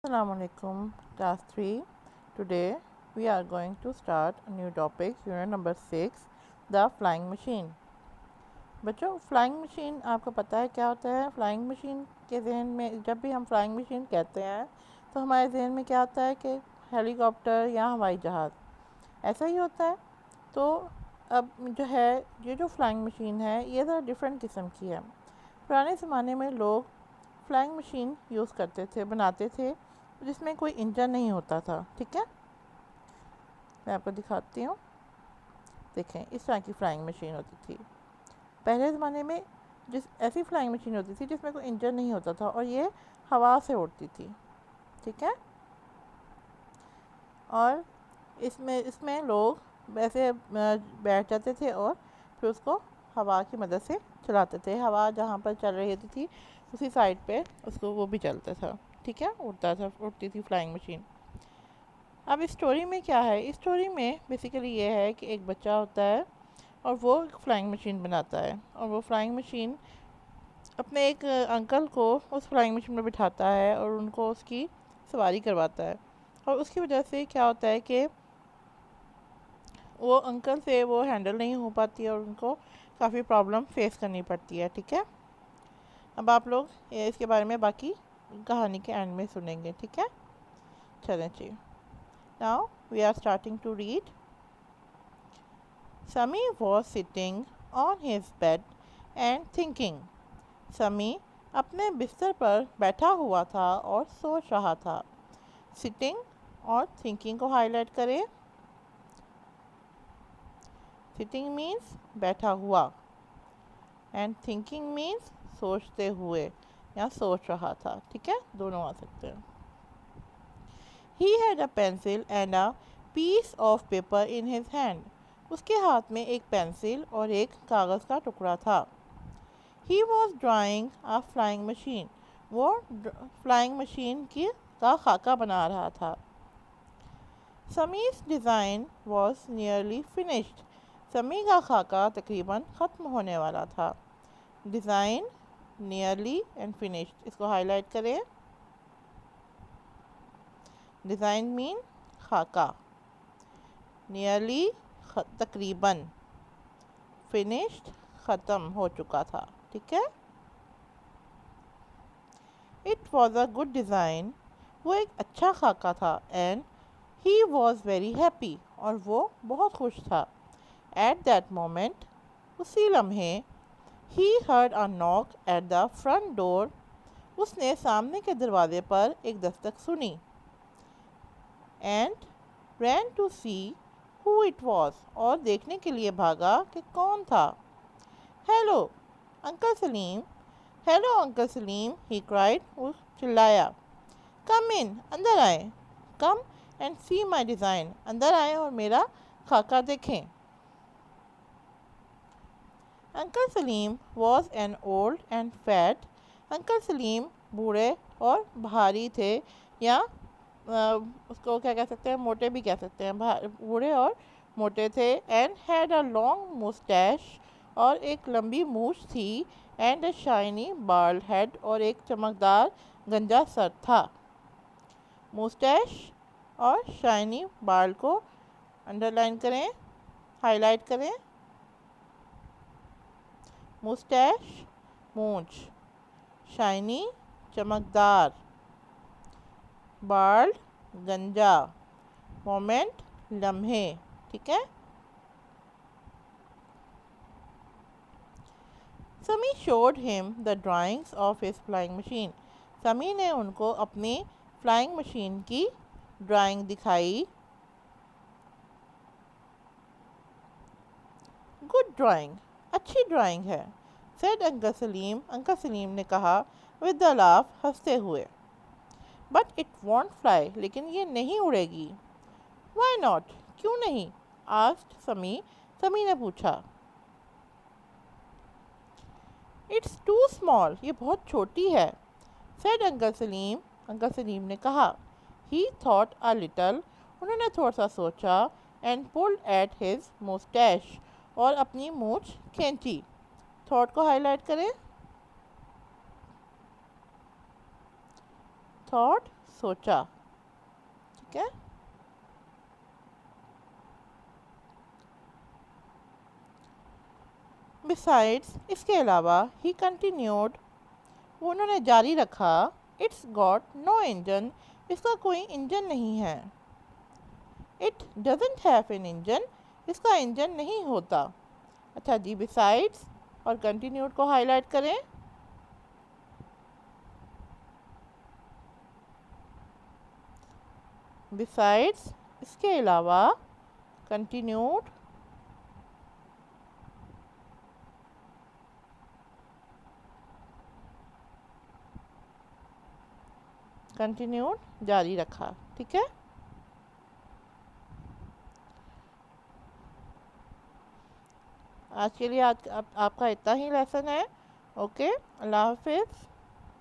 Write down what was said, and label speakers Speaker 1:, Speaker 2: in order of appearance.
Speaker 1: Assalamu alaikum, class 3. Today we are going to start a new topic, unit number 6, the flying machine. बच्चों, flying machine आपको पता है क्या होता है? फ्लाइंग मशीन के जहन में जब भी हम फ्लाइंग मशीन कहते हैं तो हमारे जहन में क्या होता है कि हेलीकॉप्टर या हवाई जहाज़, ऐसा ही होता है। तो अब जो है ये जो फ्लाइंग मशीन है ये ज़रा डिफरेंट किस्म की है। पुराने ज़माने में लोग फ्लाइंग मशीन यूज़ करते थे, बनाते थे, जिसमें कोई इंजन नहीं होता था। ठीक है, मैं आपको दिखाती हूँ। देखें, इस तरह की फ्लाइंग मशीन होती थी पहले ज़माने में। ऐसी फ्लाइंग मशीन होती थी जिसमें कोई इंजन नहीं होता था और ये हवा से उड़ती थी। ठीक है, और इसमें इसमें लोग वैसे बैठ जाते थे और फिर उसको हवा की मदद से चलाते थे। हवा जहाँ पर चल रही होती थी उसी साइड पे उसको वो भी चलता था। ठीक है, उड़ती थी फ्लाइंग मशीन। अब इस स्टोरी में क्या है? इस स्टोरी में बेसिकली ये है कि एक बच्चा होता है और वो एक फ़्लाइंग मशीन बनाता है, और वो फ़्लाइंग मशीन अपने एक अंकल को उस फ्लाइंग मशीन में बिठाता है और उनको उसकी सवारी करवाता है। और उसकी वजह से क्या होता है कि वो अंकल से वो हैंडल नहीं हो पाती है और उनको काफ़ी प्रॉब्लम फेस करनी पड़ती है। ठीक है, अब आप लोग इसके बारे में बाकी कहानी के एंड में सुनेंगे। ठीक है, चलें जी। Now we are starting to read. Sami was sitting on his bed and thinking. समी अपने बिस्तर पर बैठा हुआ था और सोच रहा था। सिटिंग और थिंकिंग को हाईलाइट करें। सिटिंग मीन्स बैठा हुआ एंड थिंकिंग मीन्स सोचते हुए या सोच रहा था। ठीक है, दोनों आ सकते हैं। He had a pencil and a piece of paper in his hand. उसके हाथ में एक पेंसिल और एक कागज़ का टुकड़ा था। He was drawing a flying machine. वो फ्लाइंग मशीन का खाका बना रहा था। Sami's design was nearly finished. समी का खाका तकरीबन ख़त्म होने वाला था। डिज़ाइन, नियरली एंड फिनिश्ड, इसको हाईलाइट करें। डिज़ाइन मीन खाका, नियरली तकरीबन, फिनिश्ड ख़त्म हो चुका था। ठीक है, it was a good design, वो एक अच्छा खाका था। And he was very happy, और वो बहुत खुश था। एट दैट मोमेंट, उसी लम्हे, he heard a knock at the front door, उसने सामने के दरवाजे पर एक दस्तक सुनी। And ran to see who it was, और देखने के लिए भागा कि कौन था। Hello uncle Salim, hello uncle Salim, he cried, वो चिल्लाया। कम इन, अंदर आए। Come and C my design, अंदर आए और मेरा खाका देखें। Uncle Salim was an old and fat, uncle Salim बूढ़े और भारी थे, या उसको क्या कह सकते हैं, मोटे भी कह सकते हैं। बूढ़े और मोटे थे। And had a long Moustache, और एक लंबी मूछ थी। And a shiny bald head, और एक चमकदार गंजा सर था। मुस्टैश और शाइनी बाल्ड को अंडरलाइन करें, हाईलाइट करें। मुस्टैश मूछ, शाइनी चमकदार, बाल्ड गंजा, मोमेंट लम्हे। ठीक है, समी showed him the drawings of his flying machine, समी ने उनको अपनी फ्लाइंग मशीन की ड्राइंग दिखाई। गुड ड्राइंग, अच्छी ड्राइंग है। Said uncle Salim, uncle Salim ने कहा विद द लाफ, हंसते हुए। बट इट वॉन्ट फ्लाई, लेकिन ये नहीं उड़ेगी। वाई नॉट, क्यों नहीं? आस्क्ड समी, समी ने पूछा। इट्स टू स्मॉल, ये बहुत छोटी है। Said uncle Salim, uncle Salim ने कहा। ही थॉट अ लिटल, उन्होंने थोड़ा सा सोचा। And pulled at his Moustache, और अपनी मूछ खींची। थॉट को हाईलाइट करें। थॉट सोचा। ठीक है। बिसाइड्स, इसके अलावा, ही कंटिन्यूड, वो उन्होंने जारी रखा, इट्स गॉट नो इंजन, इसका कोई इंजन नहीं है। It doesn't have an engine, इसका इंजन नहीं होता। अच्छा जी, बिसाइड्स और कंटिन्यूड को हाईलाइट करें। बिसाइड्स, इसके अलावा, कंटिन्यूड, कंटिन्यूड जारी रखा। ठीक है। आज के लिए आपका इतना ही लेसन है। ओके, अल्लाह हाफिज़।